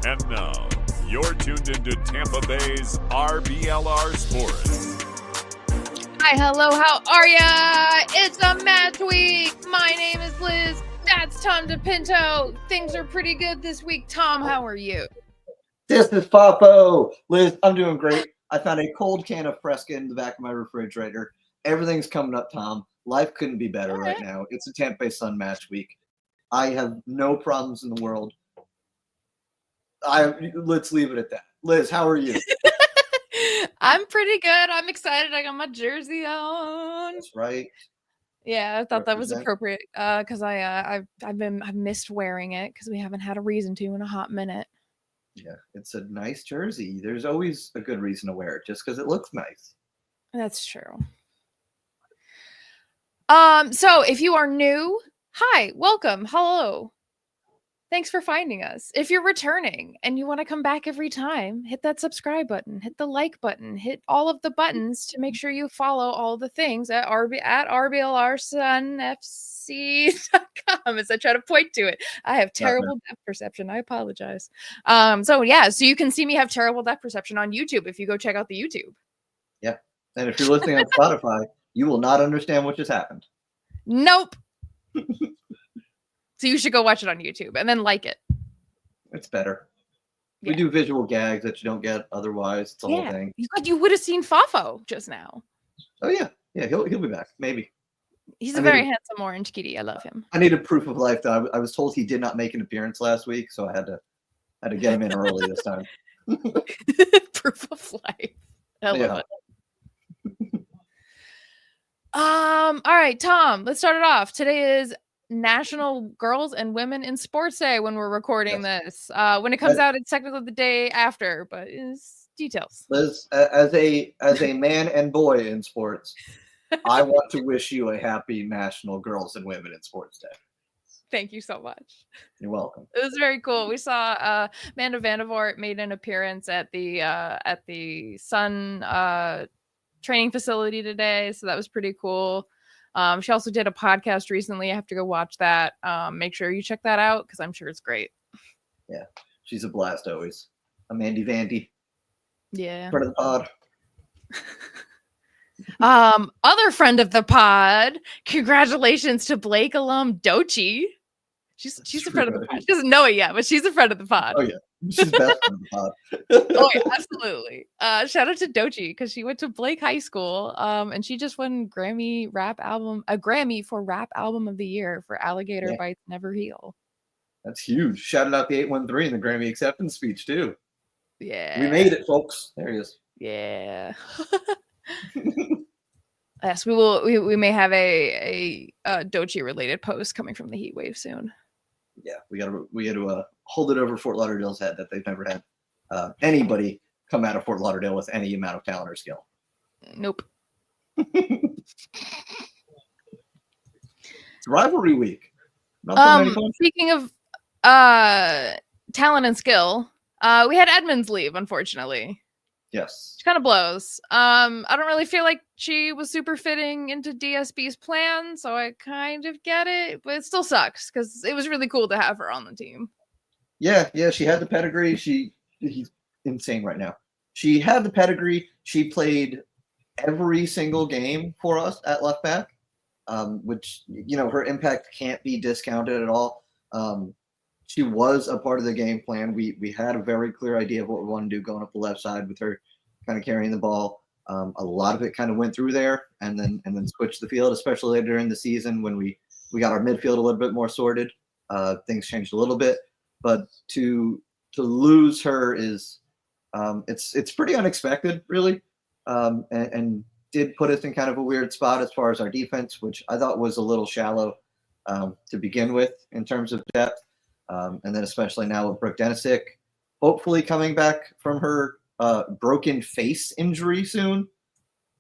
And now, you're tuned into Tampa Bay's RBLR Sports. Hi, hello, how are ya? It's a match week. My name is Liz. That's Tom DePinto. Things are pretty good this week. Tom, how are you? This is Papo. Liz, I'm doing great. I found a cold can of Fresca in the back of my refrigerator. Everything's coming up, Tom. Life couldn't be better right now. It's a Tampa Bay Sun match week. I have no problems in the world. Let's leave it at that. Liz, how are you? I'm pretty good. I'm excited. I got my jersey on. That's right. Yeah, I thought that was appropriate because I've missed wearing it because we haven't had a reason to in a hot minute. Yeah, it's a nice jersey. There's always a good reason to wear it just because it looks nice. That's true. So if you are new, hi, welcome, hello. Thanks for finding us. If you're returning and you want to come back every time, hit that subscribe button, hit the like button, hit all of the buttons to make sure you follow all the things at RBLRSunFC.com as I try to point to it. I have terrible depth perception. I apologize. So you can see me have terrible depth perception on YouTube if you go check out the YouTube. Yeah. And if you're listening on Spotify, you will not understand what just happened. Nope. So you should go watch it on YouTube and then like it. It's better. Yeah. We do visual gags that you don't get otherwise. It's the whole thing. You would have seen Fafo just now. Oh yeah. Yeah, he'll be back. Maybe. He's a very handsome orange kitty. I love him. I need a proof of life though. I was told he did not make an appearance last week, so I had to get him in early this time. Proof of life. I love it. All right, Tom, let's start it off. Today is National Girls and Women in Sports Day when we're recording this. When it comes out, it's technically the day after, but it's details. Liz, as a man and boy in sports, I want to wish you a happy National Girls and Women in Sports Day. Thank you so much. You're welcome. It was very cool. We saw Amanda Vandervoort made an appearance at the Sun training facility today, so that was pretty cool. She also did a podcast recently. I have to go watch that. Make sure you check that out because I'm sure it's great. Yeah, she's a blast always. Amandy Vandy. Yeah. Friend of the pod. Other friend of the pod. Congratulations to Blake alum Dochi. She's a friend of the pod. She doesn't know it yet, but she's a friend of the pod. Oh yeah. She's best friend of the pod. Oh yeah, absolutely. Shout out to Dochi because she went to Blake High School. And she just won a Grammy for Rap Album of the Year for Alligator Bites Never Heal. That's huge. Shouted out the 813 in the Grammy acceptance speech too. Yeah. We made it, folks. There he is. Yeah. Yes, we will. We may have a Dochi related post coming from the heat wave soon. Yeah, we got to hold it over Fort Lauderdale's head that they've never had anybody come out of Fort Lauderdale with any amount of talent or skill. Nope. It's rivalry week. Speaking of talent and skill, we had Edmonds leave, unfortunately. Yes. Which kind of blows. I don't really feel like she was super fitting into DSB's plan, so I kind of get it, but it still sucks because it was really cool to have her on the team. Yeah, she had the pedigree. He's insane right now. She had the pedigree. She played every single game for us at left back, which, her impact can't be discounted at all. She was a part of the game plan. We had a very clear idea of what we want to do going up the left side with her kind of carrying the ball. A lot of it kind of went through there and then switched the field, especially later in the season when we got our midfield a little bit more sorted. Things changed a little bit, but to lose her is it's pretty unexpected, really, and did put us in kind of a weird spot as far as our defense, which I thought was a little shallow to begin with in terms of depth. And then especially now with Brooke Denisick, hopefully coming back from her broken face injury soon.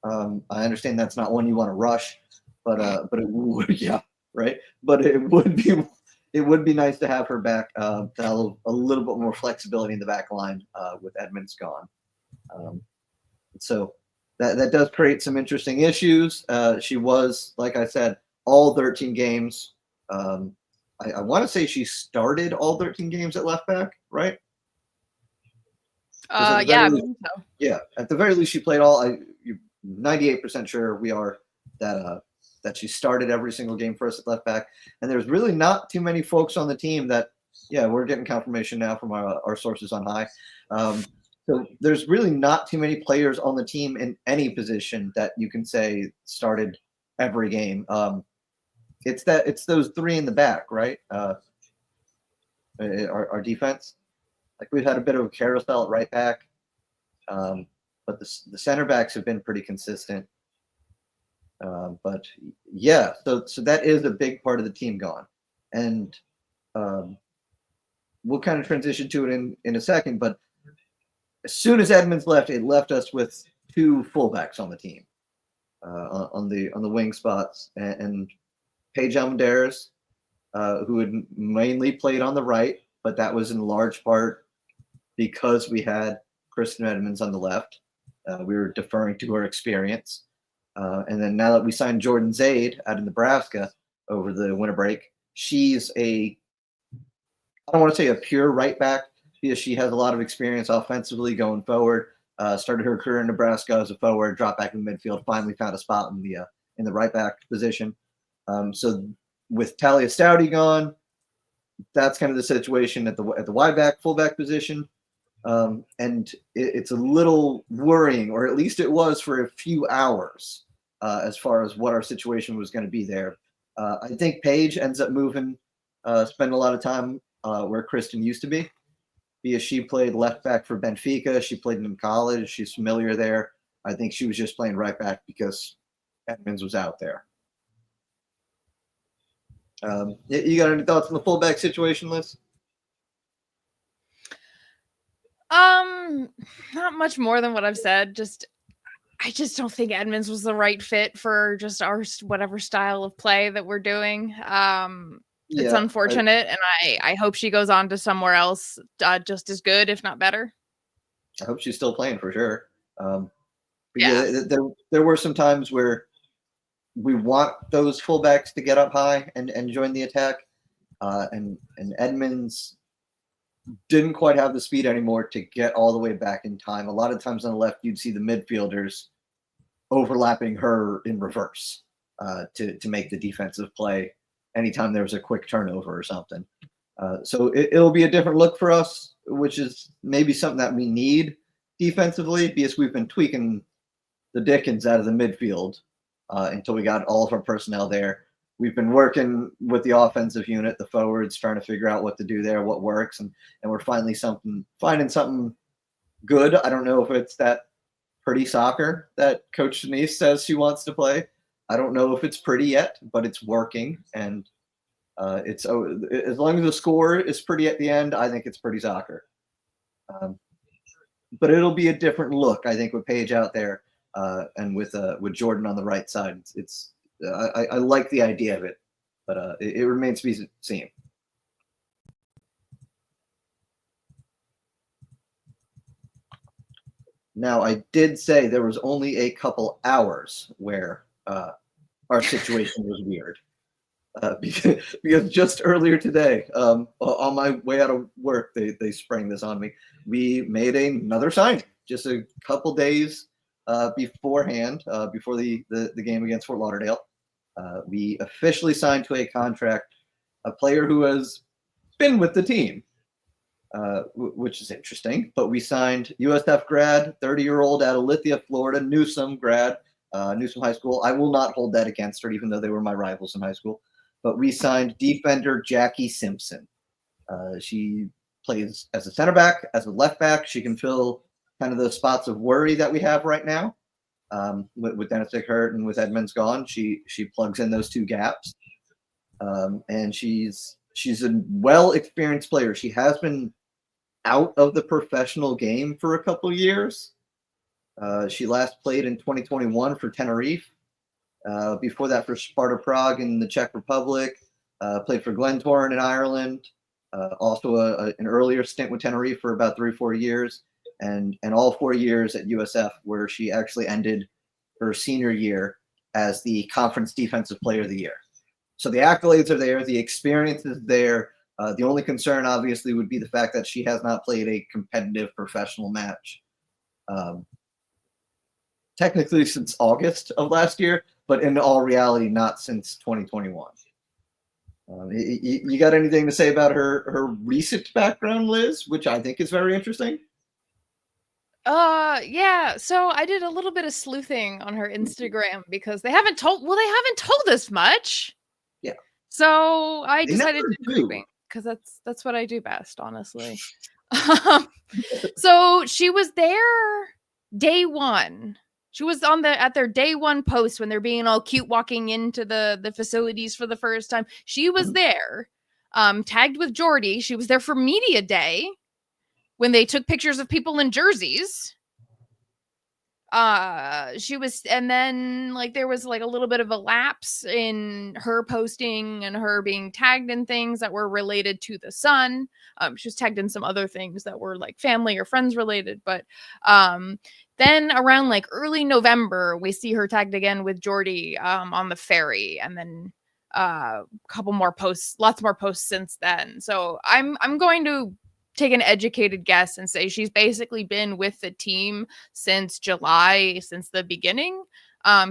I understand that's not one you want to rush, but it would, right. But it would be nice to have her back, to have a little bit more flexibility in the back line with Edmonds gone. So that does create some interesting issues. She was, like I said, all 13 games. I want to say she started all 13 games at left back, right? Yeah, I believe so. Yeah, at the very least, she played all. You're 98% sure we are that she started every single game for us at left back. And there's really not too many folks on the team that, yeah, we're getting confirmation now from our sources on high. So there's really not too many players on the team in any position that you can say started every game. It's those three in the back, right? Our defense, like we've had a bit of a carousel at right back, but the center backs have been pretty consistent. But yeah, so that is a big part of the team gone, and we'll kind of transition to it in a second. But as soon as Edmonds left, it left us with two fullbacks on the team, on the wing spots, and Paige Almendarez, who had mainly played on the right, but that was in large part because we had Kristen Edmonds on the left. We were deferring to her experience. And then now that we signed Jordan Zaid out of Nebraska over the winter break, she's I don't want to say a pure right back because she has a lot of experience offensively going forward. Started her career in Nebraska as a forward, dropped back in the midfield, finally found a spot in the right back position. So with Talia Stouty gone, that's kind of the situation at the wide back, fullback position. And it's a little worrying, or at least it was for a few hours, as far as what our situation was going to be there. I think Paige ends up moving, spend a lot of time where Kristen used to be, because she played left back for Benfica. She played in college. She's familiar there. I think she was just playing right back because Edmonds was out there. You got any thoughts on the fullback situation, Liz? Not much more than what I've said. I just don't think Edmonds was the right fit for just our whatever style of play that we're doing. It's unfortunate, and I hope she goes on to somewhere else just as good, if not better. I hope she's still playing for sure. There were some times where we want those fullbacks to get up high and join the attack, and Edmonds didn't quite have the speed anymore to get all the way back in time. A lot of times on the left, you'd see the midfielders overlapping her in reverse to make the defensive play anytime there was a quick turnover or something. So it'll be a different look for us, which is maybe something that we need defensively, because we've been tweaking the dickens out of the midfield until we got all of our personnel there. We've been working with the offensive unit, the forwards, trying to figure out what to do there, what works, and we're finding something good. I don't know if it's that pretty soccer that Coach Denise says she wants to play. I don't know if it's pretty yet, but it's working, and it's as long as the score is pretty at the end, I think it's pretty soccer. But it'll be a different look, I think, with Paige out there and with Jordan on the right side. I like the idea of it, but it remains to be seen. Now, I did say there was only a couple hours where our situation was weird. Because just earlier today, on my way out of work, they sprang this on me. We made another signing just a couple days beforehand, before the game against Fort Lauderdale. We officially signed to a contract a player who has been with the team, which is interesting. But we signed USF grad, 30-year-old out of Lithia, Florida, Newsom grad, Newsom High School. I will not hold that against her, even though they were my rivals in high school. But we signed defender Jackie Simpson. She plays as a center back, as a left back. She can fill kind of the spots of worry that we have right now. With Dennis hurt and with Edmonds gone, she plugs in those two gaps. And she's a well-experienced player. She has been out of the professional game for a couple years. She last played in 2021 for Tenerife. Before that for Sparta Prague in the Czech Republic. Played for Glentoran in Ireland. Also an earlier stint with Tenerife for about 3 or 4 years. And all 4 years at USF, where she actually ended her senior year as the Conference Defensive Player of the Year. So the accolades are there, the experience is there. The only concern, obviously, would be the fact that she has not played a competitive professional match. Technically since August of last year, but in all reality, not since 2021. You got anything to say about her recent background, Liz, which I think is very interesting? Yeah. So I did a little bit of sleuthing on her Instagram because they haven't told us much. Yeah. So I They decided never to do. creeping because that's what I do best, honestly. So she was there day one. She was at their day one post when they're being all cute walking into the facilities for the first time. She was there, tagged with Jordy. She was there for media day when they took pictures of people in jerseys. She was, and then like there was like a little bit of a lapse in her posting and her being tagged in things that were related to the Sun. She was tagged in some other things that were like family or friends related, but then around like early November, we see her tagged again with Jordy on the ferry, and then a couple more posts, lots more posts since then. So I'm going to take an educated guess and say she's basically been with the team since July, since the beginning.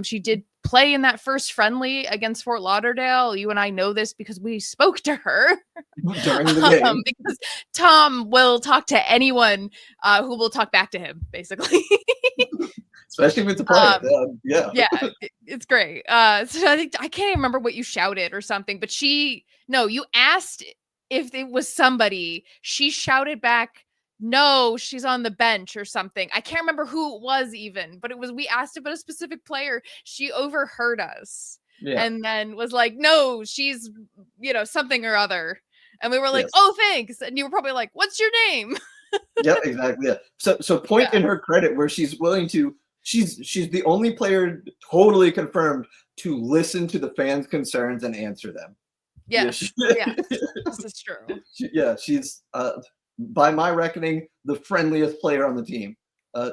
She did play in that first friendly against Fort Lauderdale. You and I know this because we spoke to her during the game. because Tom will talk to anyone who will talk back to him, basically. Especially with the player. Yeah, it's great. So I can't even remember what you shouted or something, but you asked if it was somebody. She shouted back, no, she's on the bench or something. I can't remember who it was even, but we asked about a specific player. She overheard us and then was like, no, she's, something or other. And we were like, oh, thanks. And you were probably like, what's your name? Yeah, exactly. Yeah. So point in her credit where she's willing to, she's the only player totally confirmed to listen to the fans' concerns and answer them. Yes. Yeah, this is true. She's by my reckoning the friendliest player on the team.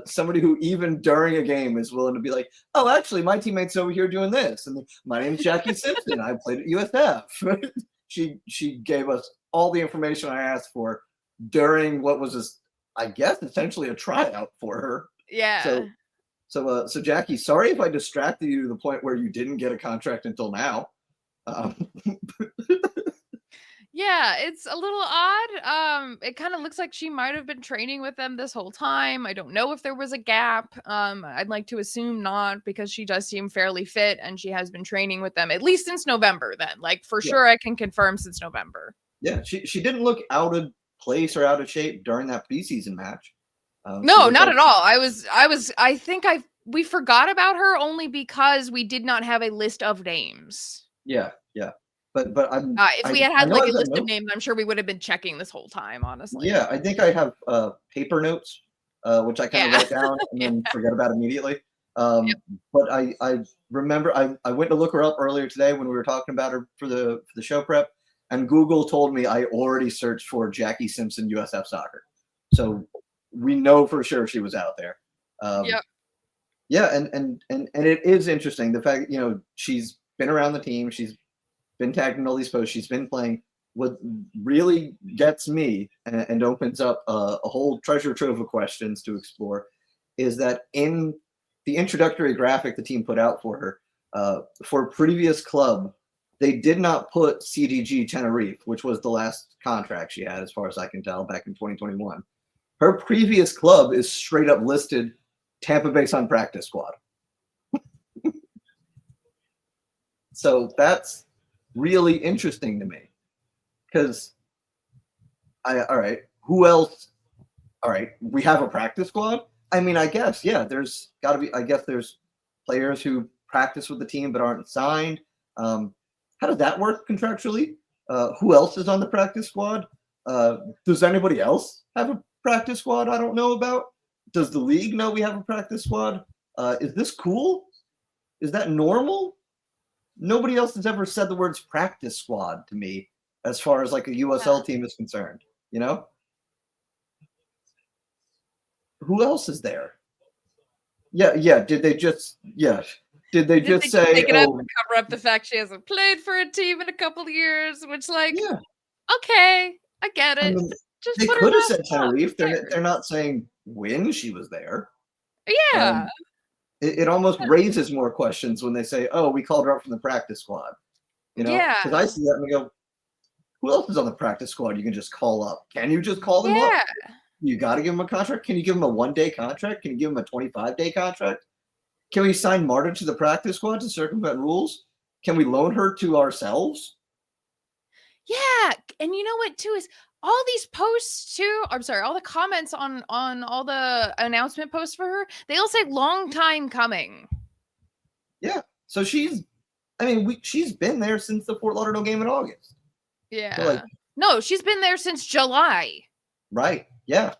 Somebody who even during a game is willing to be like, oh, actually my teammate's over here doing this, and my name's Jackie Simpson. I played at USF. She gave us all the information I asked for during what was I guess essentially a tryout for her. Yeah. So Jackie, sorry if I distracted you to the point where you didn't get a contract until now. Yeah, it's a little odd. It kind of looks like she might have been training with them this whole time. I don't know if there was a gap. I'd like to assume not, because she does seem fairly fit and she has been training with them at least since November then. Like for sure I can confirm since November. Yeah, she didn't look out of place or out of shape during that preseason match. No, not at all. I think we forgot about her only because we did not have a list of names. Yeah. But if we had like a list of names, I'm sure we would have been checking this whole time, honestly. Yeah, I think I have paper notes, which I kind of write down and then forget about immediately. But I remember I went to look her up earlier today when we were talking about her for the show prep, and Google told me I already searched for Jackie Simpson USF soccer, so we know for sure she was out there. Yeah, and it is interesting the fact she's been around the team, she's been tagged in all these posts, she's been playing. What really gets me and opens up a whole treasure trove of questions to explore is that in the introductory graphic the team put out for her, for a previous club, they did not put CDG Tenerife, which was the last contract she had, as far as I can tell, back in 2021. Her previous club is straight up listed Tampa Bay Sun practice squad. So that's really interesting to me, because all right, who else? All right, we have a practice squad. I mean, I guess, there's got to be. I guess there's players who practice with the team but aren't signed. How does that work contractually? Who else is on the practice squad? Does anybody else have a practice squad I don't know about? Does the league know we have a practice squad? Is this cool? Is that normal? Nobody else has ever said the words practice squad to me as far as like a USL team is concerned, Who else is there? Yeah. Did they just say take it up and cover up the fact she hasn't played for a team in a couple of years, which Okay, I get it. I mean, Just they put her could have off said top. Who Tenerife. They're cares? not saying when she was there. Yeah. It almost raises more questions when they say, "Oh, we called her up from the practice squad." Yeah. Because I see that and I go, "Who else is on the practice squad? You can just call up. Can you just call them up? Yeah. You got to give them a contract. Can you give them a 1-day contract? Can you give them a 25-day contract? Can we sign Marta to the practice squad to circumvent rules? Can we loan her to ourselves?" Yeah, and you know what too is all these posts too. I'm sorry, all the comments on all the announcement posts for her, they all say long time coming. Yeah. So she's been there since the Fort Lauderdale game in August. Yeah. So no, she's been there since July. right. Yeah.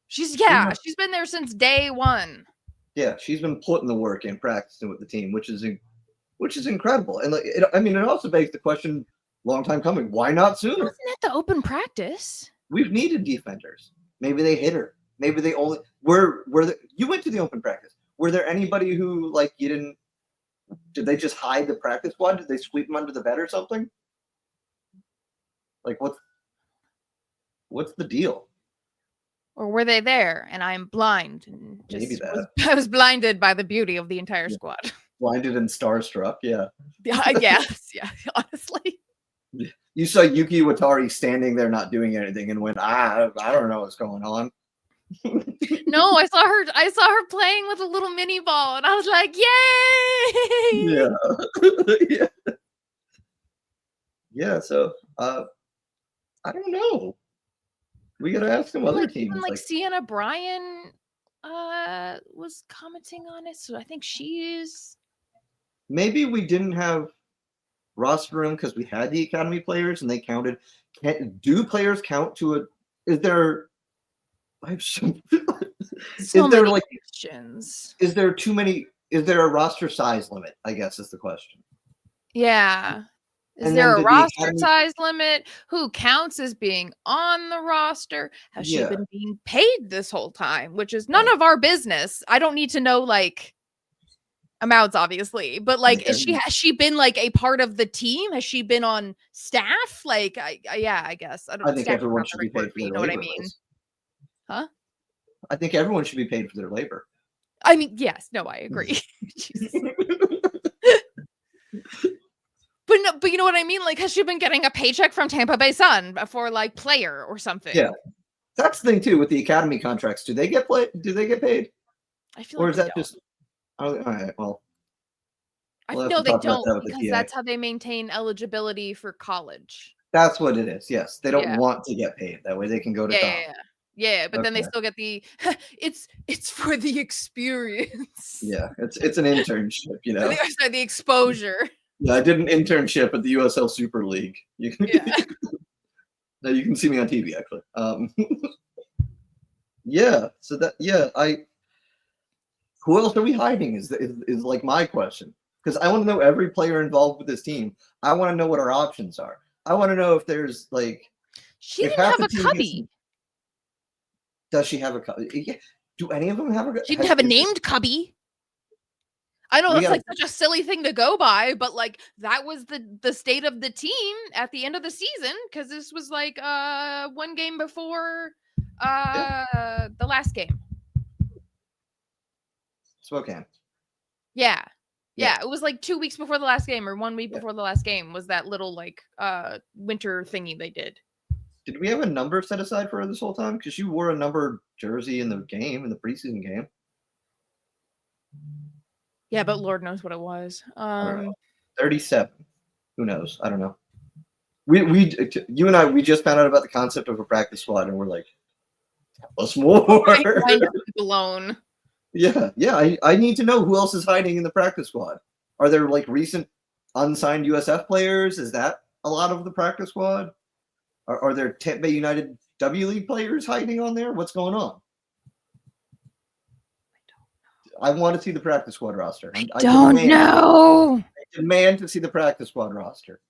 She's been there since day one. Yeah, she's been putting the work in, practicing with the team, which is incredible. And it also begs the question, long time coming, why not sooner? Wasn't at the open practice. We've needed defenders. Maybe they hit her. Maybe they only you went to the open practice. Were there anybody who you didn't? Did they just hide the practice squad? Did they sweep them under the bed or something? What's the deal? Or were they there and I'm blind and Maybe that. I was blinded by the beauty of the entire squad. Blinded and starstruck, yeah. Yeah, I guess. Yeah, honestly. You saw Yuki Watari standing there not doing anything and went, I don't know what's going on. No, I saw her playing with a little mini ball and I was like, yay! Yeah. Yeah, so I don't know. We gotta ask some other teams. Even Sienna Bryan was commenting on it, so I think she's maybe we didn't have roster room because we had the academy players and they counted. Do players count to a? Is there? I have so many questions. Is there too many? Is there a roster size limit? I guess is the question. Yeah. Is there a roster size limit? Who counts as being on the roster? Has she been being paid this whole time? Which is none of our business. I don't need to know amounts, obviously, but has she been a part of the team? Has she been on staff? I guess I don't. I think everyone should be paid for their labor. You know what I mean? Huh? I think everyone should be paid for their labor. I mean, yes. No, I agree. But you know what I mean? Has she been getting a paycheck from Tampa Bay Sun for player or something? Yeah, that's the thing too with the academy contracts. Do they get paid? I feel or is that just? All right. Well, no, they don't because that's how they maintain eligibility for college. That's what it is. Yes, they don't want to get paid. That way they can go to college. Yeah, but then they still get the it's for the experience. Yeah, it's an internship, The exposure. Yeah, I did an internship at the USL Super League. Now you can see me on TV actually. Yeah, so who else are we hiding is my question. Because I want to know every player involved with this team. I want to know what our options are. I want to know if there's she didn't have a cubby. Does she have a cubby? Yeah. Do any of them have a? She didn't have a named cubby. I know that's such a silly thing to go by, but that was the state of the team at the end of the season because this was one game before the last game. Spokane. Yeah. It was 2 weeks before the last game or 1 week before the last game was that little winter thingy they did. Did we have a number set aside for her this whole time? Because she wore a number jersey in the preseason game. Yeah, but Lord knows what it was. 37. Who knows? I don't know. You and I just found out about the concept of a practice squad, and we're like, tell us more. Blown. Yeah. I need to know who else is hiding in the practice squad. Are there recent unsigned USF players? Is that a lot of the practice squad? Are there Tampa United W League players hiding on there? What's going on? I want to see the practice squad roster. I don't know. I demand to see the practice squad roster.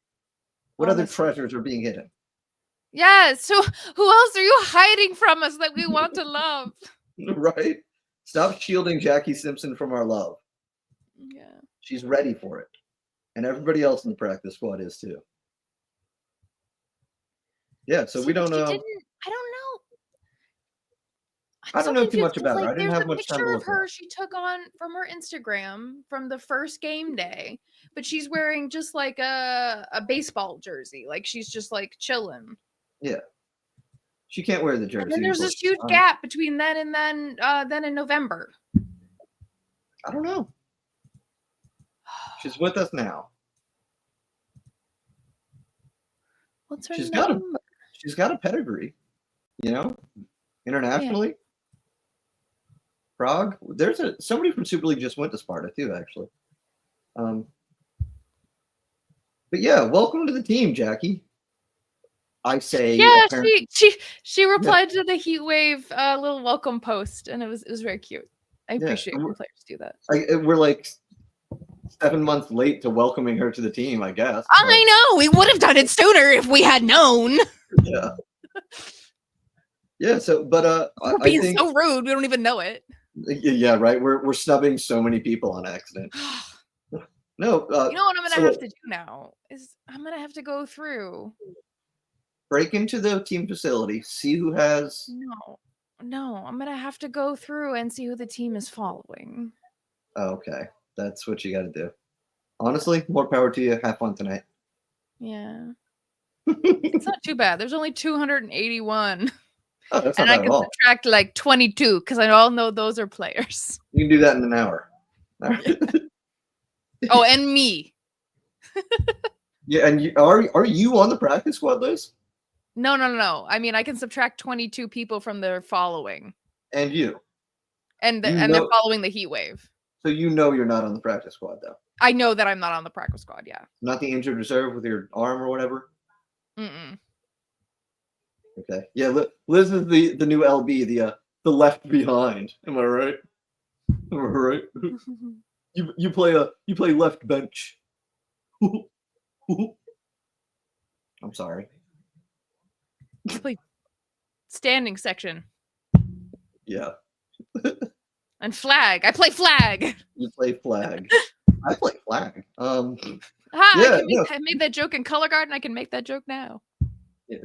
What other treasures are being hidden? Yeah, so who else are you hiding from us that we want to love? Right? Stop shielding Jackie Simpson from our love. Yeah. She's ready for it. And everybody else in the practice squad is too. Yeah, so we don't know. I don't know. I don't know too much confused, about her. like, I didn't there's have a much time to picture of look at her it. she took on from her Instagram from the first game day, but she's wearing just like a baseball jersey. Like she's just like chilling. Yeah. She can't wear the jersey. And then there's this huge gap between then and then in November. I don't know. She's with us now. What's her She's number? got a pedigree, internationally. Yeah. Prague. There's somebody from Super League just went to Sparta too, actually. But yeah, welcome to the team, Jackie. I say. Yeah, she replied to the Heat Wave little welcome post, and it was very cute. I appreciate when players do that. We're like 7 months late to welcoming her to the team, I guess. I know. We would have done it sooner if we had known. Yeah. Yeah. So, but we're being so rude. We don't even know it. Yeah. Right. We're snubbing so many people on accident. No. You know what I'm gonna have to do now is I'm gonna have to go through. Break into the team facility. See who has. No. I'm gonna have to go through and see who the team is following. Oh, okay. That's what you got to do. Honestly, more power to you. Have fun tonight. Yeah. It's not too bad. There's only 281. Oh, that's and not I bad can at all. subtract like 22 because I all know those are players. You can do that in an hour. Oh, and me. Yeah, and are you on the practice squad list? No. I mean, I can subtract 22 people from their following. And you. And they're following the Heat Wave. So you're not on the practice squad, though. I know that I'm not on the practice squad, yeah. Not the injured reserve with your arm or whatever? Mm-mm. Okay. Yeah, Liz is the new LB, the left behind. Am I right? Am I right? You play left bench. I'm sorry. You play standing section. Yeah. And flag. I play flag. You play flag. I play flag. I made that joke in Color Guard, and I can make that joke now. Yeah.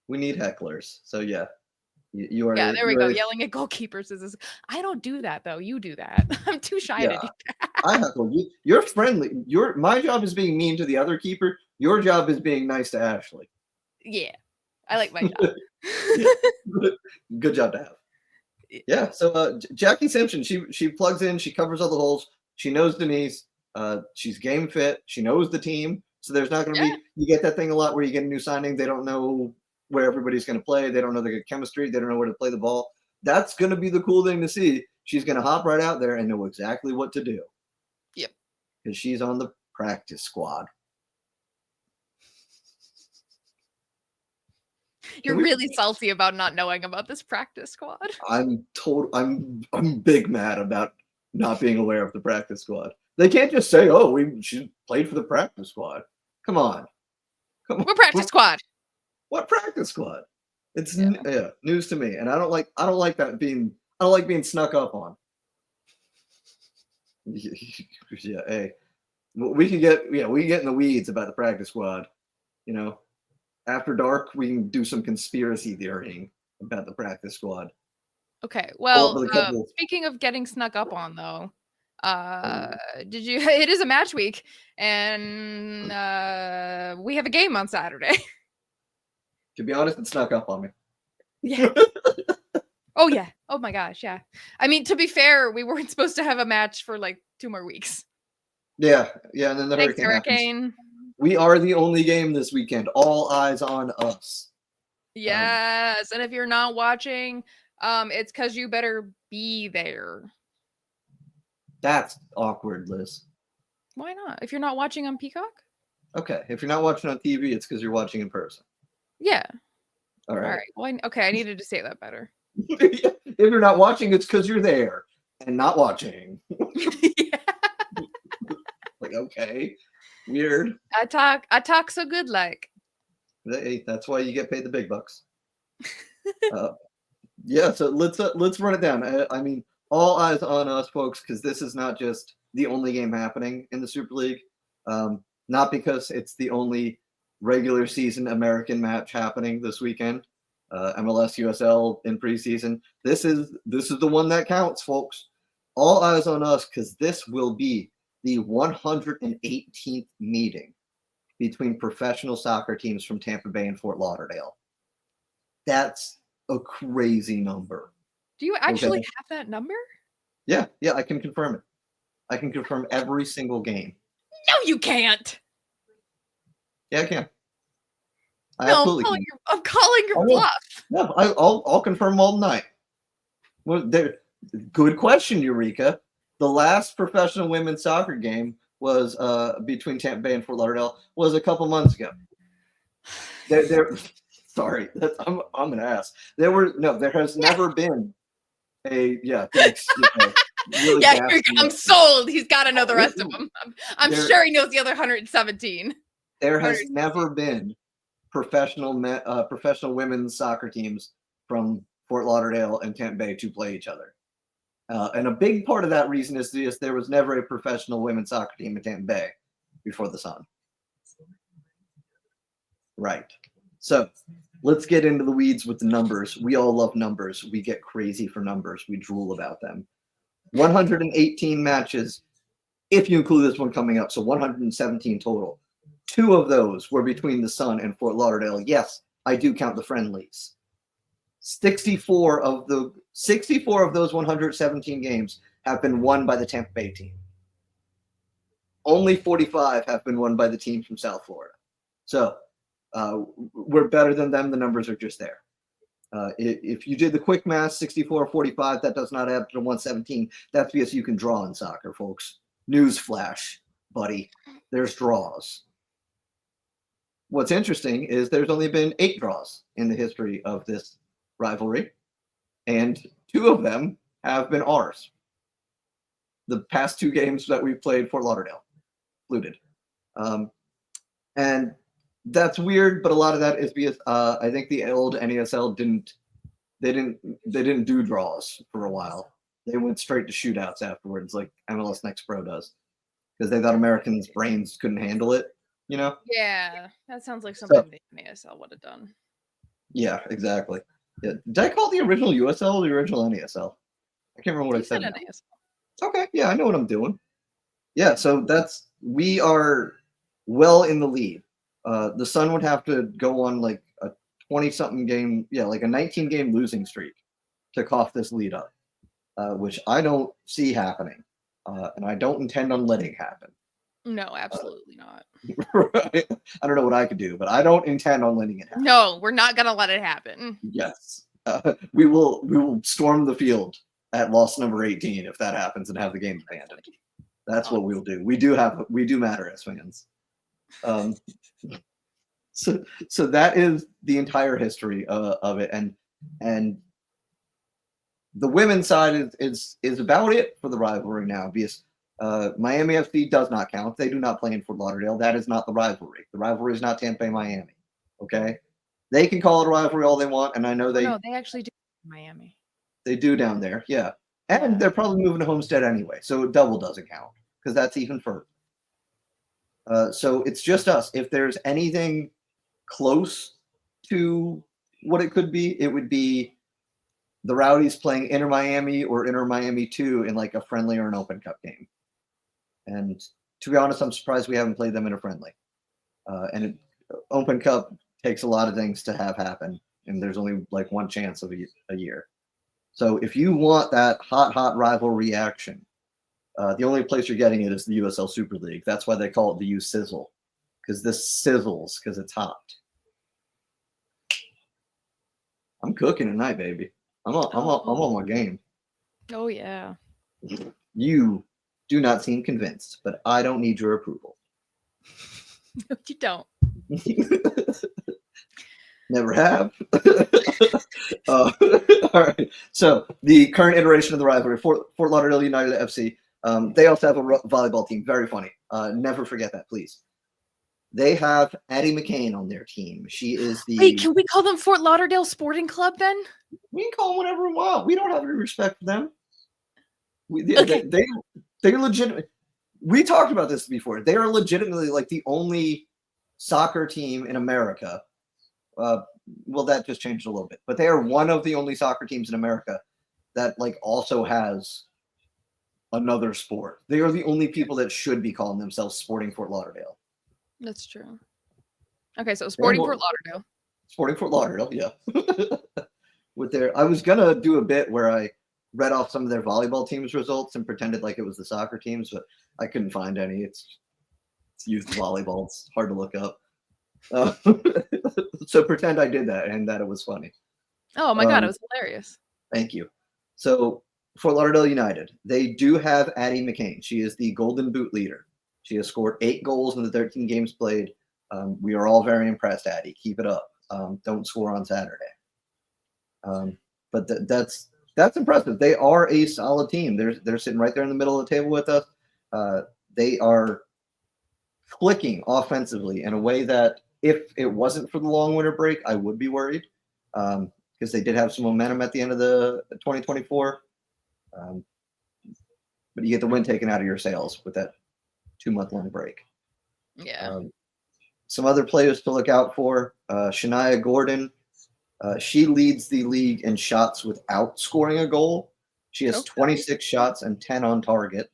We need hecklers. So yeah. You are. Yeah, there we go. Yelling at goalkeepers is. I don't do that though. You do that. I'm too shy to do that. I heckle you. You're friendly. My job is being mean to the other keeper. Your job is being nice to Ashley. Yeah, I like my job. Good job to have. Yeah. So Jackie Simpson, she plugs in. She covers all the holes. She knows Denise. She's game fit. She knows the team. So there's not going to be. You get that thing a lot where you get a new signing. They don't know where everybody's going to play. They don't know the chemistry. They don't know where to play the ball. That's going to be the cool thing to see. She's going to hop right out there and know exactly what to do. Yep. Because she's on the practice squad. You're really salty about not knowing about this practice squad. I'm big mad about not being aware of the practice squad. They can't just say, "Oh, she played for the practice squad." Come on. We're practice squad. What practice squad? It's news to me, and I don't like being snuck up on. Yeah, hey, we can get in the weeds about the practice squad. After dark, we can do some conspiracy theorying about the practice squad. Okay, well, speaking of getting snuck up on, though, it is a match week, and we have a game on Saturday. To be honest, it snuck up on me. Yeah. Oh, yeah. Oh, my gosh, yeah. I mean, to be fair, we weren't supposed to have a match for, 2 more weeks. Yeah, and then the hurricane happens. We are the only game this weekend. All eyes on us. Yes, and if you're not watching, it's because you better be there. That's awkward, Liz. Why not? If you're not watching on Peacock? Okay, if you're not watching on TV, it's because you're watching in person. Yeah. All right. Well, I needed to say that better. If you're not watching, it's because you're there and not watching. Yeah. Okay. Weird. I talk so good, like. Hey, that's why you get paid the big bucks. Yeah, so let's run it down. I mean, all eyes on us, folks, because this is not just the only game happening in the Super League. Not because it's the only regular season American match happening this weekend. MLS USL in preseason. This is the one that counts, folks. All eyes on us, because this will be the 118th meeting between professional soccer teams from Tampa Bay and Fort Lauderdale. That's a crazy number. Do you actually have that number? Yeah, I can confirm it. I can confirm every single game. No, you can't. Yeah, I can. I'm calling your bluff. No, I'll confirm all night. Well, good question, Eureka. The last professional women's soccer game was between Tampa Bay and Fort Lauderdale was a couple months ago. Sorry, I'm an ass. There has never been a thanks. Really I'm sold. He's got to know the rest of them. I'm sure he knows the other 117. There has never been professional women's soccer teams from Fort Lauderdale and Tampa Bay to play each other. And a big part of that reason is there was never a professional women's soccer team in Tampa Bay before the Sun. Right. So let's get into the weeds with the numbers. We all love numbers. We get crazy for numbers. We drool about them. 118 matches, if you include this one coming up, so 117 total. 2 of those were between the Sun and Fort Lauderdale. Yes, I do count the friendlies. 64 of those 117 games have been won by the Tampa Bay team. Only 45 have been won by the team from South Florida. So we're better than them. The numbers are just there. If you did the quick math, 64-45, that does not add to 117. That's because you can draw in soccer, folks. Newsflash, buddy. There's draws. What's interesting is there's only been 8 draws in the history of this rivalry, and 2 of them have been ours. The past 2 games that we've played, Fort Lauderdale included. And that's weird, but a lot of that is because I think the old NASL didn't do draws for a while. They went straight to shootouts afterwards, like MLS Next Pro does, because they thought Americans' brains couldn't handle it. You know? Yeah, that sounds like something the NASL would have done. Yeah, exactly. Yeah. Did I call the original USL or the original NASL? I can't remember what I said. Okay, yeah, I know what I'm doing. Yeah, so we are well in the lead. The Sun would have to go on like a 20-something game, like a 19-game losing streak to cough this lead up, which I don't see happening, and I don't intend on letting happen. No, absolutely not. Right? I don't know what I could do, but I don't intend on letting it happen. No, we're not going to let it happen. Yes. We will storm the field at loss number 18 if that happens and have the game abandoned. That's what we'll do. We do matter as fans. So that is the entire history of it, and the women's side is about it for the rivalry now, because Miami FC does not count. They do not play in Fort Lauderdale. That is not the rivalry. The rivalry is not Tampa Bay Miami. Okay, they can call it a rivalry all they want, and I know they actually do in Miami. They do down there, yeah, and they're probably moving to Homestead anyway, so double doesn't count because that's even further. So it's just us. If there's anything close to what it could be, it would be the Rowdies playing Inter Miami or Inter Miami 2 in like a friendly or an Open Cup game. And to be honest, I'm surprised we haven't played them in a friendly. Open Cup takes a lot of things to have happen, and there's only like one chance of a year. So if you want that hot rivalry action, the only place you're getting it is the USL Super League. That's why they call it the U Sizzle, because this sizzles because it's hot. I'm cooking tonight, baby. I'm on my game. Oh yeah. You do not seem convinced, but I don't need your approval. No, you don't. Never have. All right. So the current iteration of the rivalry, Fort Lauderdale United FC. They also have a volleyball team. Very funny. Never forget that, please. They have Addie McCain on their team. She is the. Wait, can we call them Fort Lauderdale Sporting Club then? We can call them whatever we want. We don't have any respect for them. They're legitimate. We talked about this before. They are legitimately like the only soccer team in America. Well, that just changed a little bit, but they are one of the only soccer teams in America that like also has another sport. They are the only people that should be calling themselves Sporting Fort Lauderdale. That's true. Okay, so Sporting Fort Lauderdale. Sporting Fort Lauderdale, yeah. I was gonna do a bit where I read off some of their volleyball teams' results and pretended like it was the soccer teams, but I couldn't find any. It's youth volleyball. It's hard to look up. So pretend I did that and that it was funny. Oh my God, it was hilarious. Thank you. So Fort Lauderdale United, they do have Addie McCain. She is the Golden Boot leader. She has scored 8 goals in the 13 games played. We are all very impressed, Addie. Keep it up. Don't score on Saturday. But that's impressive. They are a solid team. They're sitting right there in the middle of the table with us. They are clicking offensively in a way that if it wasn't for the long winter break, I would be worried because they did have some momentum at the end of the 2024. But you get the wind taken out of your sails with that 2-month-long break. Yeah. Some other players to look out for. Shania Gordon. She leads the league in shots without scoring a goal. She has 26 shots and 10 on target.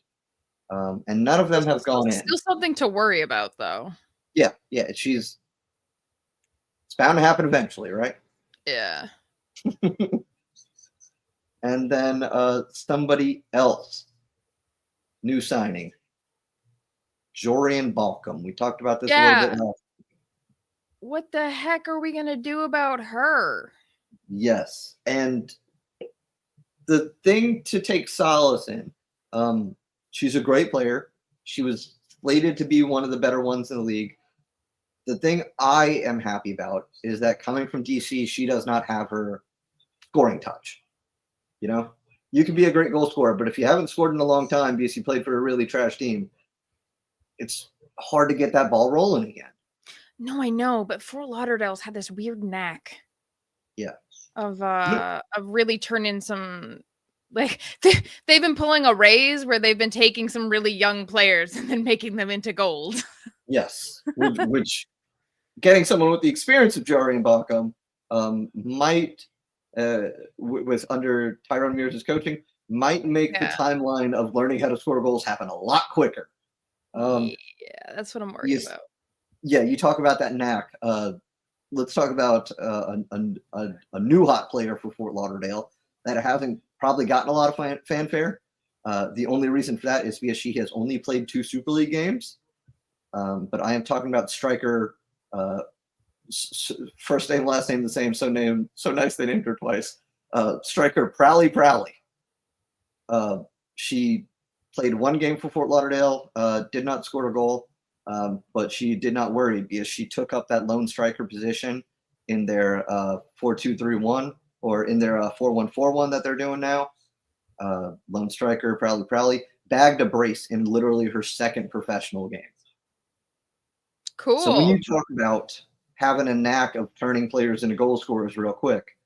And none of them have gone in. Still something to worry about, though. Yeah. It's bound to happen eventually, right? Yeah. And then somebody else. New signing. Jorian Balcom. We talked about this a little bit. What the heck are we going to do about her? Yes. And the thing to take solace in, she's a great player. She was slated to be one of the better ones in the league. The thing I am happy about is that coming from DC, she does not have her scoring touch. You know, you can be a great goal scorer, but if you haven't scored in a long time because you played for a really trash team, it's hard to get that ball rolling again. No, I know, but Fort Lauderdale's had this weird knack. Yeah. Of really turning some, like they've been pulling a Rays where they've been taking some really young players and then making them into gold. Yes, which getting someone with the experience of Jorian Balcom might, with under Tyrone Mears' coaching, might make the timeline of learning how to score goals happen a lot quicker. Yeah, that's what I'm worried about. Yeah, you talk about that knack. Let's talk about a new hot player for Fort Lauderdale that hasn't probably gotten a lot of fanfare. The only reason for that is because she has only played 2 Super League games. But I am talking about striker, first name, last name the same, so nice they named her twice. Striker Prowley. She played 1 game for Fort Lauderdale, did not score a goal. But she did not worry because she took up that lone striker position in their 4-2-3-1 or in their 4-1-4-1 that they're doing now. Lone striker, Prowley, bagged a brace in literally her 2nd professional game. Cool. So when you talk about having a knack of turning players into goal scorers real quick,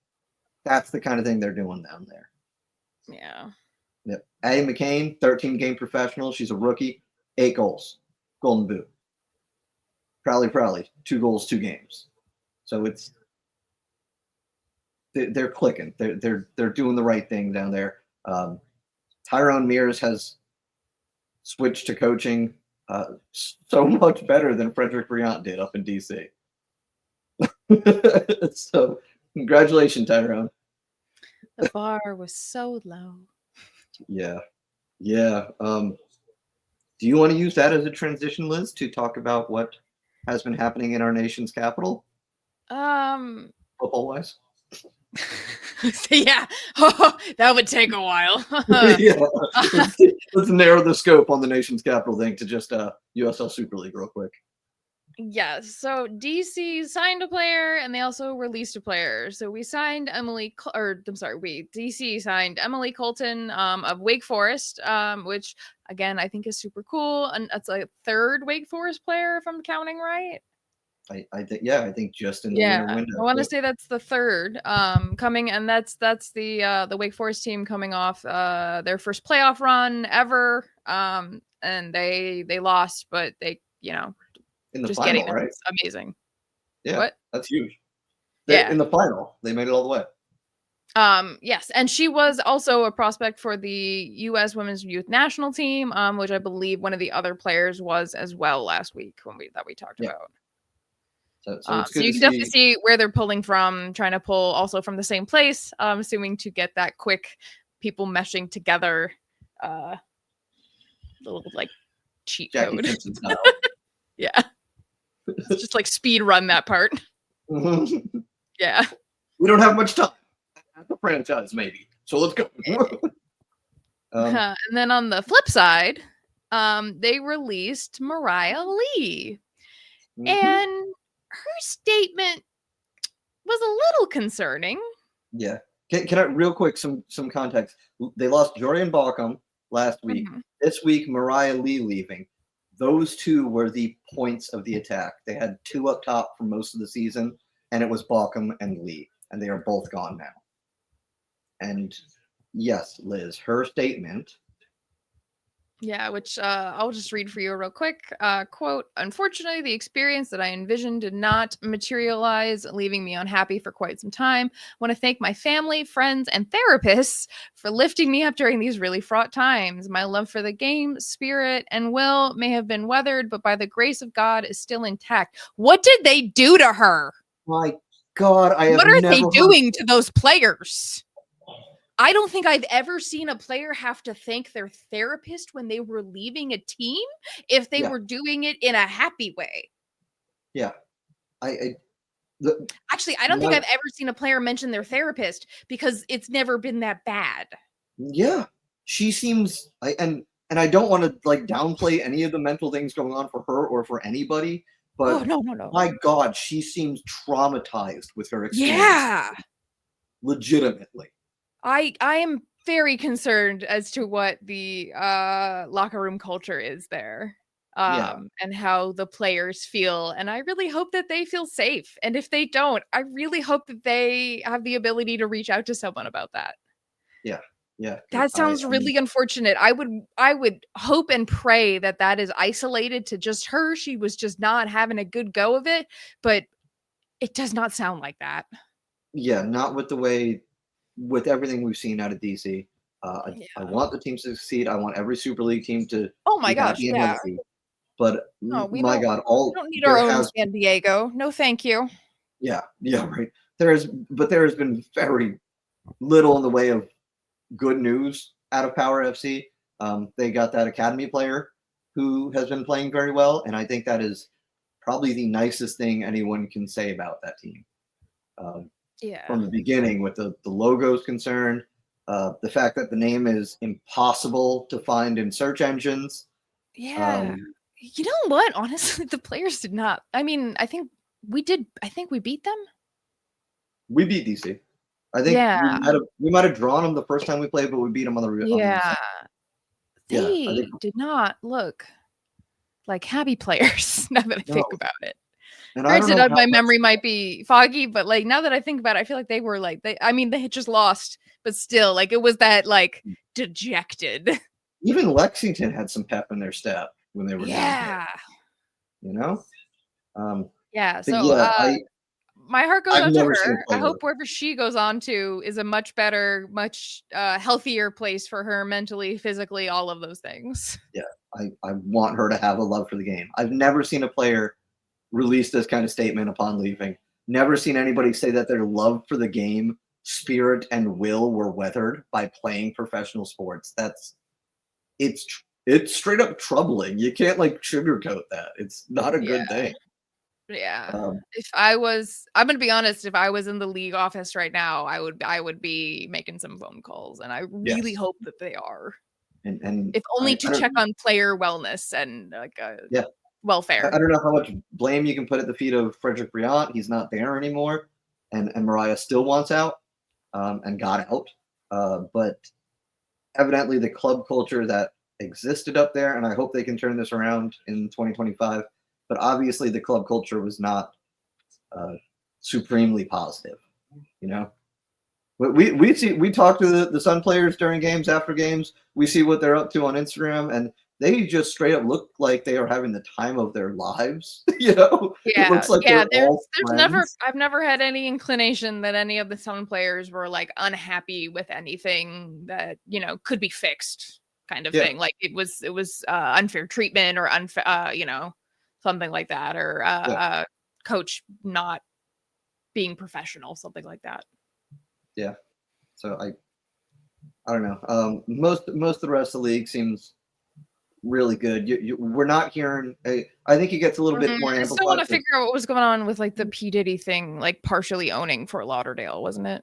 that's the kind of thing they're doing down there. Yeah. Yep. Addie McCain, 13-game professional. She's a rookie, 8 goals. Golden Boot. Prowley, 2 goals, 2 games. So they're clicking. They're doing the right thing down there. Tyrone Mears has switched to coaching so much better than Frederick Briant did up in DC. So congratulations, Tyrone. The bar was so low. Yeah. Do you want to use that as a transition, Liz, to talk about what has been happening in our nation's capital? Football-wise? Yeah. That would take a while. Yeah. Let's narrow the scope on the nation's capital thing to just USL Super League real quick. Yeah, so DC signed a player and they also released a player. So we signed DC signed Emily Colton of Wake Forest, which again I think is super cool, and it's a 3rd Wake Forest player if I'm counting right. I think just in the winter window. I want to say that's the 3rd coming, and that's the Wake Forest team coming off their first playoff run ever, and they lost, but they in the just final, getting there right? was amazing. Yeah, What? that's huge. Yeah. In the final, they made it all the way. Yes, and she was also a prospect for the U.S. Women's Youth National Team, which I believe one of the other players was as well last week when we talked about. So it's So good you to can definitely see. see where they're pulling from, trying to pull also from the same place. Assuming to get that quick people meshing together, little like cheat Jackie code. Simpson style. Yeah, just like speed run that part. Yeah. We don't have much time. The franchise, maybe. So let's go. And then on the flip side, they released Mariah Lee. And her statement was a little concerning. Yeah. Can I real quick some context? They lost Jorian Balcom last week. This week, Mariah Lee leaving. Those two were the points of the attack. They had two up top for most of the season, and it was Balcom and Lee, and they are both gone now. And yes, Liz, her statement. Yeah, which I'll just read for you real quick. Quote, unfortunately, the experience that I envisioned did not materialize, leaving me unhappy for quite some time. I want to thank my family, friends, and therapists for lifting me up during these really fraught times. My love for the game, spirit, and will may have been weathered, but by the grace of God is still intact. What did they do to her? My God, what are they doing to those players? I don't think I've ever seen a player have to thank their therapist when they were leaving a team if they were doing it in a happy way. Yeah. Actually, I don't think I've ever seen a player mention their therapist because it's never been that bad. Yeah. She seems and I don't want to like downplay any of the mental things going on for her or for anybody, but no. My God, she seems traumatized with her experience. Yeah. Legitimately. I am very concerned as to what the locker room culture is there. And how the players feel. And I really hope that they feel safe. And if they don't, I really hope that they have the ability to reach out to someone about that. Yeah. That sounds really unfortunate. I would hope and pray that is isolated to just her. She was just not having a good go of it, but it does not sound like that. Yeah, not with everything we've seen out of DC. I want the team to succeed. I want every Super League team to be happy and healthy. But we don't need our own San Diego. No, thank you. Yeah, right. There has been very little in the way of good news out of Power FC. They got that academy player who has been playing very well, and I think that is probably the nicest thing anyone can say about that team. From the beginning, with the logo's concerned, the fact that the name is impossible to find in search engines. Yeah. You know what? Honestly, the players did not. I mean, I think we did. I think we beat them. We beat DC. I think we might have drawn them the first time we played, but we beat them on the They did not look like happy players. Now that I think about it. And granted, my memory might be foggy, but like now that I think about it, I feel like they were like they had just lost, but still, like it was that like dejected. Even Lexington had some pep in their step when they were down here, So my heart goes out to her. I hope wherever she goes on to is a much better, much healthier place for her mentally, physically, all of those things. Yeah, I want her to have a love for the game. I've never seen a player release this kind of statement upon leaving. Never seen anybody say that their love for the game, spirit, and will were weathered by playing professional sports. It's straight up troubling. You can't like sugarcoat that. It's not a good thing. Yeah. I'm going to be honest, if I was in the league office right now, I would be making some phone calls, and I really hope that they are. And if only to check on player wellness and like welfare. I don't know how much blame you can put at the feet of Frederick Briant. He's not there anymore, and Mariah still wants out and got out. But evidently the club culture that existed up there, and I hope they can turn this around in 2025. But obviously the club culture was not supremely positive. We talk to the Sun players during games, after games. We see what they're up to on Instagram, and they just straight up look like they are having the time of their lives. You know, Yeah, it looks like yeah. they're all friends. I've never had any inclination that any of the Sun players were like unhappy with anything that could be fixed, kind of thing. Like it was unfair treatment or unfair, something like that, or coach not being professional, something like that. Yeah. So I don't know. Most of the rest of the league seems really good. We're not hearing. I think it gets a little bit more I amplified. still want to figure out what was going on with like the P Diddy thing, like partially owning Fort Lauderdale, wasn't it?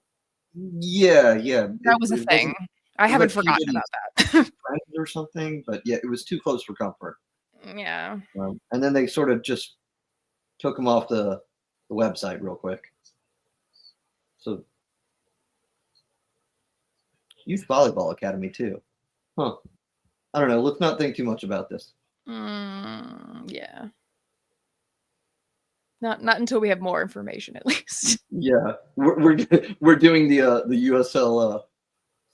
Yeah. That was a thing. I haven't forgotten about that. Friends or something, but yeah, it was too close for comfort. Yeah. And then they sort of just took him off the website real quick. So Youth Volleyball Academy too. Huh. I don't know. Let's not think too much about this. Yeah. Not until we have more information, at least. Yeah, we're doing the USL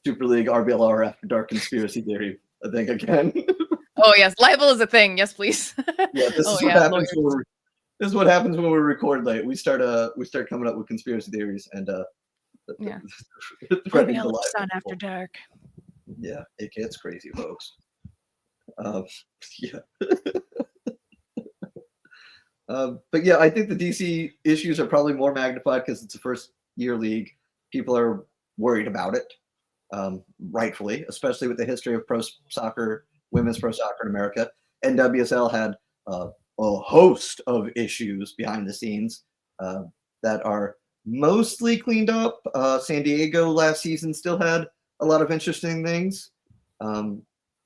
Super League RBLR After Dark conspiracy theory. I think again. Oh yes, libel is a thing. Yes, please. Yeah, this is what happens this is what happens when we record late. We start coming up with conspiracy theories and yeah. threatening the Sun After Dark. Yeah, it gets crazy, folks. Yeah. But yeah, I think the DC issues are probably more magnified because it's a first-year league. People are worried about it, rightfully, especially with the history of pro soccer, women's pro soccer in America. NWSL had a host of issues behind the scenes that are mostly cleaned up. San Diego last season still had a lot of interesting things.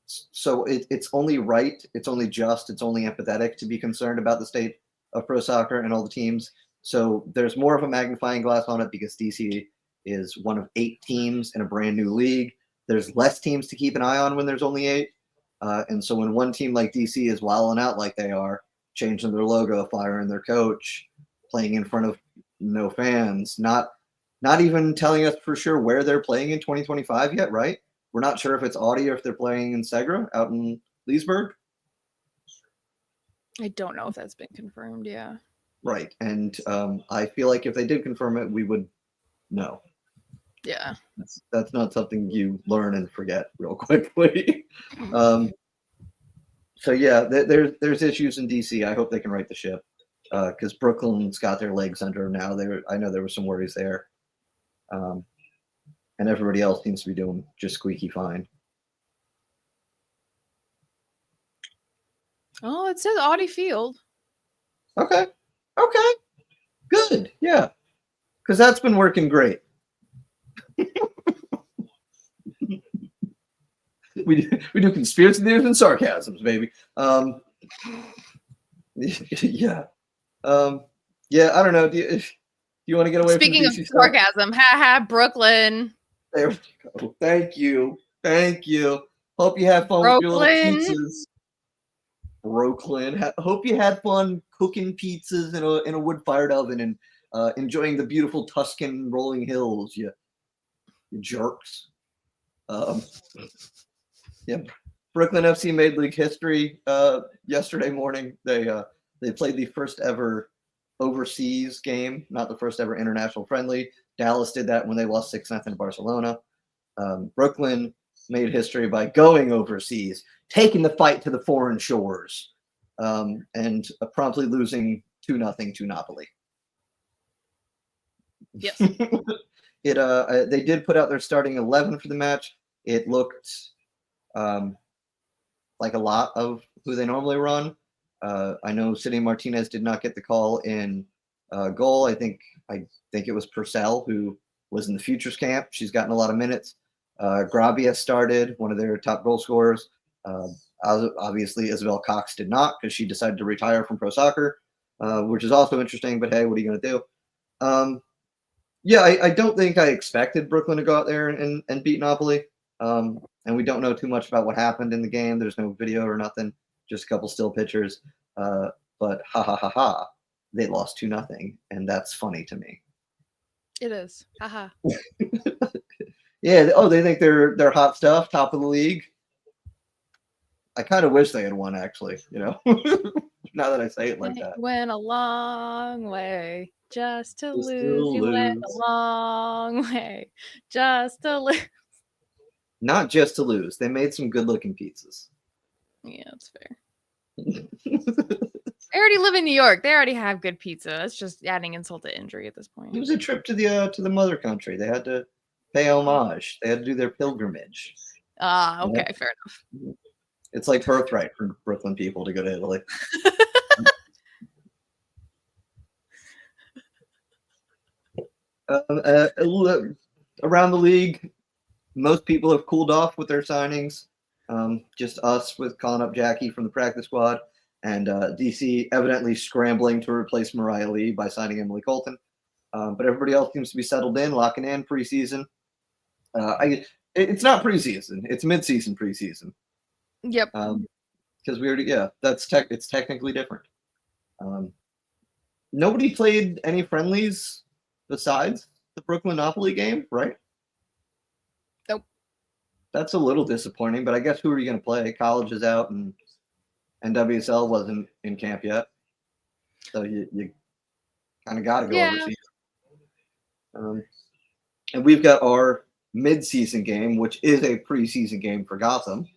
So it's only right, it's only just, it's only empathetic to be concerned about the state of pro soccer and all the teams. So there's more of a magnifying glass on it because DC is one of 8 teams in a brand new league. There's less teams to keep an eye on when there's only 8. And so when one team like DC is wilding out like they are, changing their logo, firing their coach, playing in front of no fans, not even telling us for sure where they're playing in 2025 yet, right? We're not sure if it's Audi or if they're playing in Segra out in Leesburg. I don't know if that's been confirmed. Yeah. Right. And I feel like if they did confirm it, we would know. Yeah. That's not something you learn and forget real quickly. So yeah, there's issues in DC. I hope they can right the ship because Brooklyn's got their legs under them now. I know there were some worries there. And everybody else seems to be doing just squeaky fine. Oh, it says Audi Field. Okay. Good. Yeah. Because that's been working great. we do conspiracy theories and sarcasms, baby. Yeah. Yeah, I don't know. Do you want to get away Speaking from of DC sarcasm, Brooklyn. There we go. Thank you. Hope you had fun with your little pizzas. Brooklyn. Hope you had fun cooking pizzas in a wood-fired oven and enjoying the beautiful Tuscan rolling hills. You jerks. Yeah, Brooklyn FC made league history yesterday morning. They played the first ever overseas game, not the first ever international friendly. Dallas did that when they lost 6-0 to Barcelona. Brooklyn made history by going overseas, taking the fight to the foreign shores, and promptly losing 2-0 to Napoli. Yes. They did put out their starting 11 for the match. It looked like a lot of who they normally run. I know City Martinez did not get the call in goal. I think it was Purcell who was in the futures camp. She's gotten a lot of minutes. Grabia started, one of their top goal scorers. Obviously, Isabel Cox did not because she decided to retire from pro soccer, which is also interesting. But hey, what are you going to do? Yeah, I don't think I expected Brooklyn to go out there and beat Napoli. And we don't know too much about what happened in the game. There's no video or nothing, just a couple still pictures. But ha, they lost 2-0, and that's funny to me. It is. Haha. Yeah. Oh, they think they're hot stuff, top of the league. I kind of wish they had won, actually. Now that I say it like that. Went a long way just to Just to lose. You went a lose. long way just to lose. Not just to lose. They made some good-looking pizzas. Yeah, that's fair. They already live in New York. They already have good pizza. It's just adding insult to injury at this point. It was a trip to the mother country. They had to pay homage. They had to do their pilgrimage. Okay, fair enough. It's like birthright for Brooklyn people to go to Italy. Around the league, most people have cooled off with their signings. Just us with calling up Jackie from the practice squad, and DC evidently scrambling to replace Mariah Lee by signing Emily Colton. But everybody else seems to be settled in, locking in preseason. It's not preseason; it's mid-season preseason. Yep. Because we already, it's technically different. Nobody played any friendlies besides the Brooklyn Monopoly game, right? Nope. That's a little disappointing, but I guess who are you going to play? College is out, and WSL wasn't in camp yet, so you kind of got to go overseas. And we've got our mid-season game, which is a preseason game for Gotham,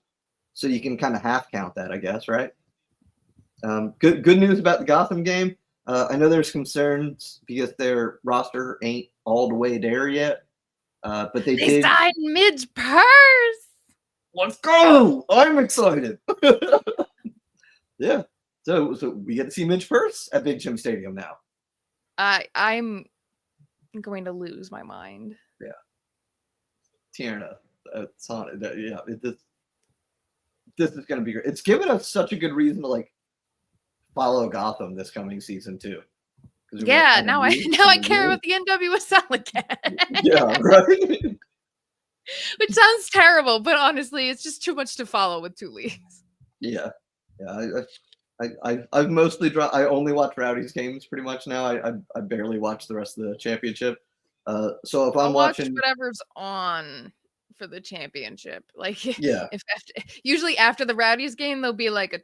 so you can kind of half count that, I guess, right? Good news about the Gotham game. I know there's concerns because their roster ain't all the way there yet, but they did. Signed Midge Purse. Let's go! I'm excited. Yeah. So we get to see Midge Purse at Big Jim Stadium now. I'm going to lose my mind. Yeah. Tierna. This is going to be great. It's given us such a good reason to follow Gotham this coming season too. Yeah, now I care about the NWSL again. Yeah, right. Which sounds terrible, but honestly, it's just too much to follow with two leagues. Yeah. I've mostly dropped. I only watch Rowdy's games pretty much now. I barely watch the rest of the championship. So if I'm watching whatever's on for the championship, yeah, usually after the Rowdies game, there'll be a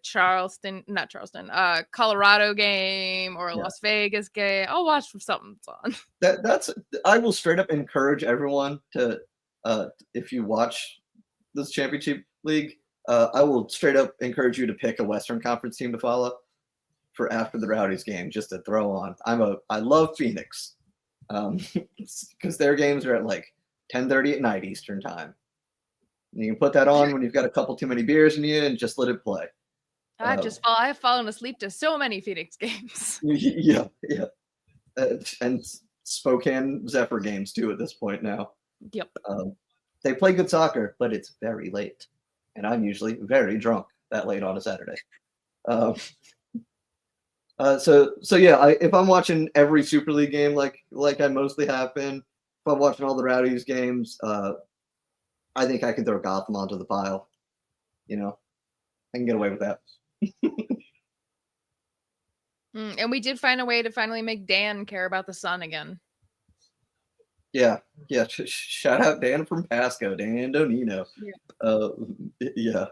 Colorado game or a Las Vegas game. I'll watch for something's on. I will straight up encourage everyone to if you watch this championship league. I will straight up encourage you to pick a Western Conference team to follow for after the Rowdies game, just to throw on. I love Phoenix, because their games are at 10:30 at night Eastern time. And you can put that on when you've got a couple too many beers in you and just let it play. I've fallen asleep to so many Phoenix games. Yeah. And Spokane Zephyr games too at this point now. Yep. They play good soccer, but it's very late. And I'm usually very drunk that late on a Saturday. If I'm watching every Super League game like I mostly have been, if I'm watching all the Rowdies games, I think I can throw Gotham onto the pile. I can get away with that. And we did find a way to finally make Dan care about the Sun again. Yeah. Shout out Dan from Pasco, Dan Donino. Yeah.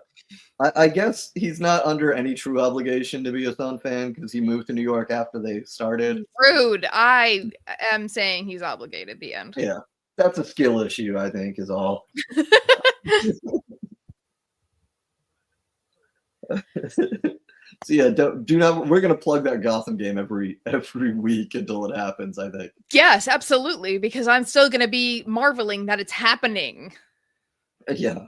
I guess he's not under any true obligation to be a Sun fan because he moved to New York after they started. Rude. I am saying he's obligated. The end. Yeah, that's a skill issue, I think, is all. So yeah, do not. We're gonna plug that Gotham game every week until it happens, I think. Yes, absolutely, because I'm still gonna be marveling that it's happening. Yeah.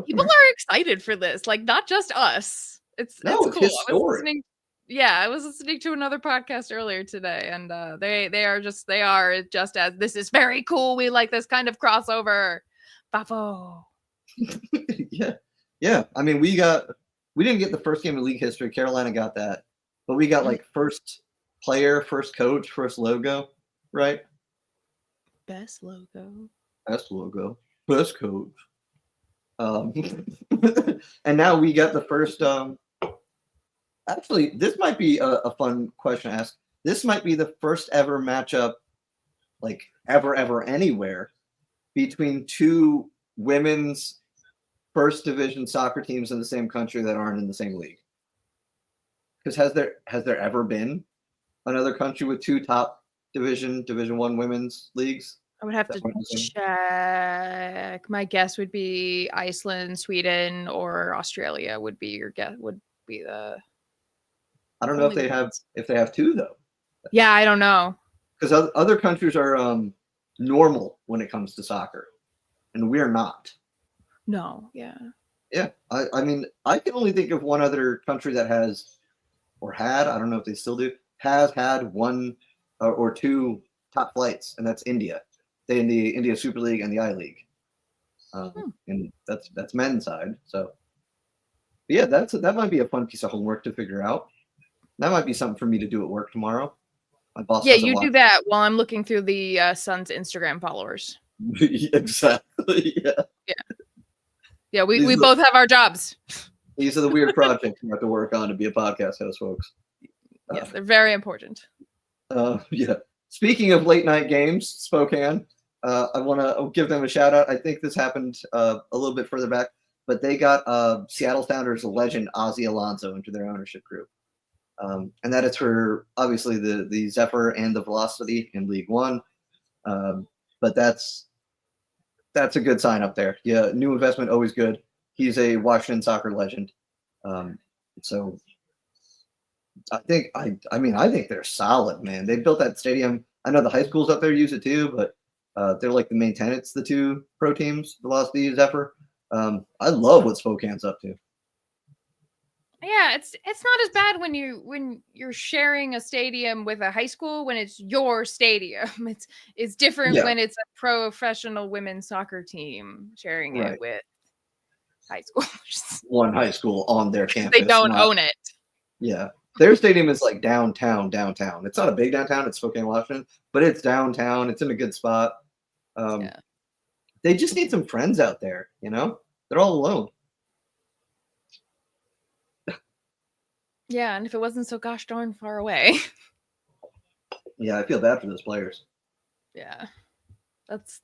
People are excited for this, not just us. It's cool. Historic. I was listening to another podcast earlier today, and they are just as this is very cool. We like this kind of crossover. Bravo. Yeah. I mean, we didn't get the first game of league history. Carolina got that, but we got first player, first coach, first logo, right? Best logo, best coach. And now we got the first. Actually, this might be a fun question to ask. This might be the first ever matchup, ever anywhere, between two women's first division soccer teams in the same country that aren't in the same league? Because has there ever been another country with two top Division 1 women's leagues? I would have to check. My guess would be Iceland, Sweden, or Australia would be your guess. Would be the. I don't know if they have two though. Yeah, I don't know. Because other countries are normal when it comes to soccer, and we're not. No, yeah. Yeah, I mean, I can only think of one other country that has, or had, I don't know if they still do, has had one or two top flights, and that's India. They in the India Super League and the I League, and that's men's side. So, yeah, that might be a fun piece of homework to figure out. That might be something for me to do at work tomorrow. My boss. Yeah, you do that while I'm looking through the Sun's Instagram followers. Exactly. Yeah. Yeah. Yeah, we both have our jobs. These are the weird projects you have to work on to be a podcast host, folks. Yes, they're very important. Yeah. Speaking of late night games, Spokane, I want to give them a shout out. I think this happened a little bit further back, but they got Seattle Sounders legend Ozzie Alonso into their ownership group. And that is for obviously the Zephyr and the Velocity in League One. But that's a good sign up there. Yeah, new investment, always good. He's a Washington soccer legend. So I think they're solid, man. They built that stadium. I know the high schools up there use it too, but they're like the main tenants, the two pro teams, Velocity, Zephyr. I love what Spokane's up to. Yeah, it's not as bad when you're sharing a stadium with a high school when it's your stadium. It's different when it's a professional women's soccer team sharing it with high schoolers. One high school on their campus. They don't own it. Yeah. Their stadium is like downtown. It's not a big downtown. It's Spokane, Washington, but it's downtown. It's in a good spot. They just need some friends out there, you know? They're all alone. Yeah, and if it wasn't so gosh darn far away. Yeah, I feel bad for those players. Yeah.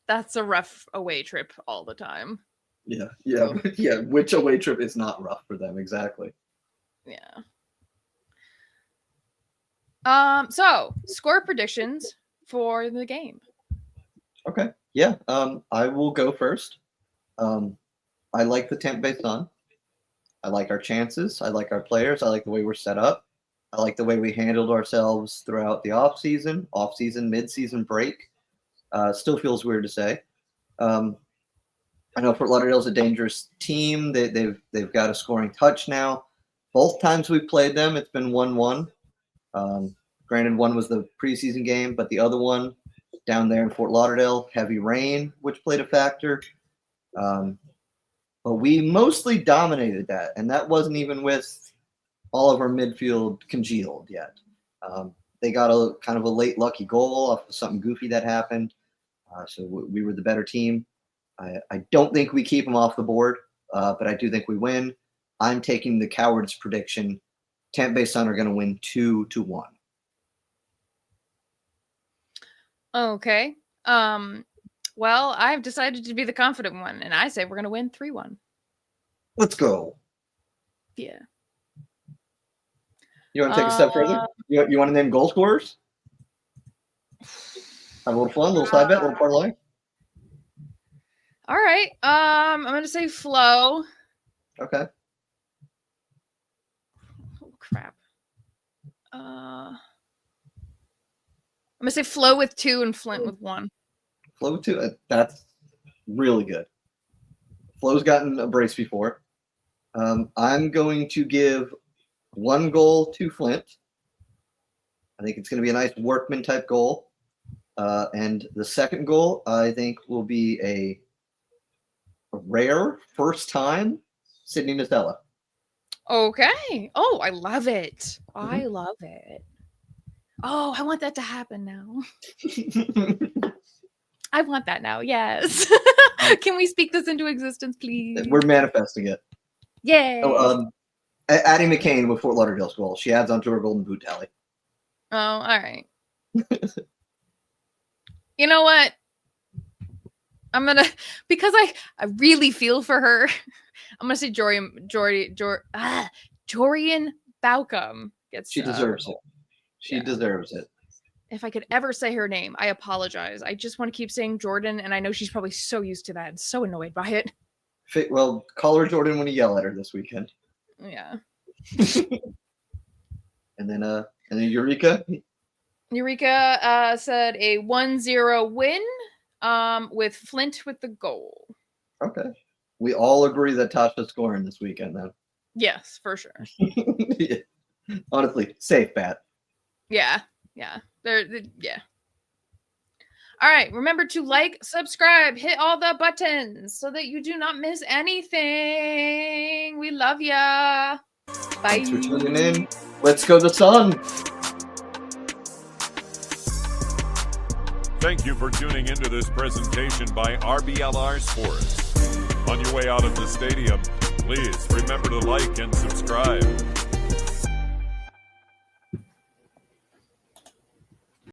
That's a rough away trip all the time. Yeah. Yeah, which away trip is not rough for them, exactly. Yeah. So score predictions for the game. Okay. Yeah. I will go first. I like the Tampa Bay Sun. I like our chances. I like our players. I like the way we're set up. I like the way we handled ourselves throughout the off-season, mid-season break. Still feels weird to say. I know Fort Lauderdale's a dangerous team. They've got a scoring touch now. Both times we've played them, it's been 1-1. Granted, one was the preseason game, but the other one down there in Fort Lauderdale, heavy rain, which played a factor. But we mostly dominated that, and that wasn't even with all of our midfield congealed yet. They got a kind of a late lucky goal off of something goofy that happened, so we were the better team. I don't think we keep them off the board, but I do think we win. I'm taking the coward's prediction. Tampa Bay Sun are going to win 2-1. Okay. Well, I've decided to be the confident one, and I say we're going to win 3-1. Let's go. Yeah. You want to take a step further? You want to name goal scorers? Have a little fun, a little side bet, a little parlay. All right. I'm going to say Flo. Okay. Oh, crap. I'm going to say Flo with 2 and Flint with 1. Flo with 2. That's really good. Flo's gotten a brace before. I'm going to give 1 goal to Flint. I think it's going to be a nice workman type goal. And the second goal, I think, will be a rare first time Sydney Nutella. Okay. Oh, I love it. I love it. Oh, I want that to happen now. I want that now. Yes. Can we speak this into existence, please? We're manifesting it. Yay. Oh, Addie McCain with Fort Lauderdale's goal. She adds onto her golden boot tally. Oh, all right. You know what? I'm gonna, because I really feel for her, I'm gonna say Jorian Baucom gets. She deserves it. She deserves it. If I could ever say her name, I apologize. I just want to keep saying Jordan, and I know she's probably so used to that and so annoyed by it. Well, call her Jordan when you yell at her this weekend. Yeah. And then Eureka. Eureka said a 1-0 win with Flint with the goal. Okay. We all agree that Tasha's scoring this weekend, then. Yes, for sure. Yeah. Honestly, safe bet. Yeah. Yeah. All right. Remember to like, subscribe, hit all the buttons so that you do not miss anything. We love ya. Bye. Thanks for tuning in. Let's go the Sun. Thank you for tuning into this presentation by RBLR Sports. On your way out of the stadium, please remember to like and subscribe.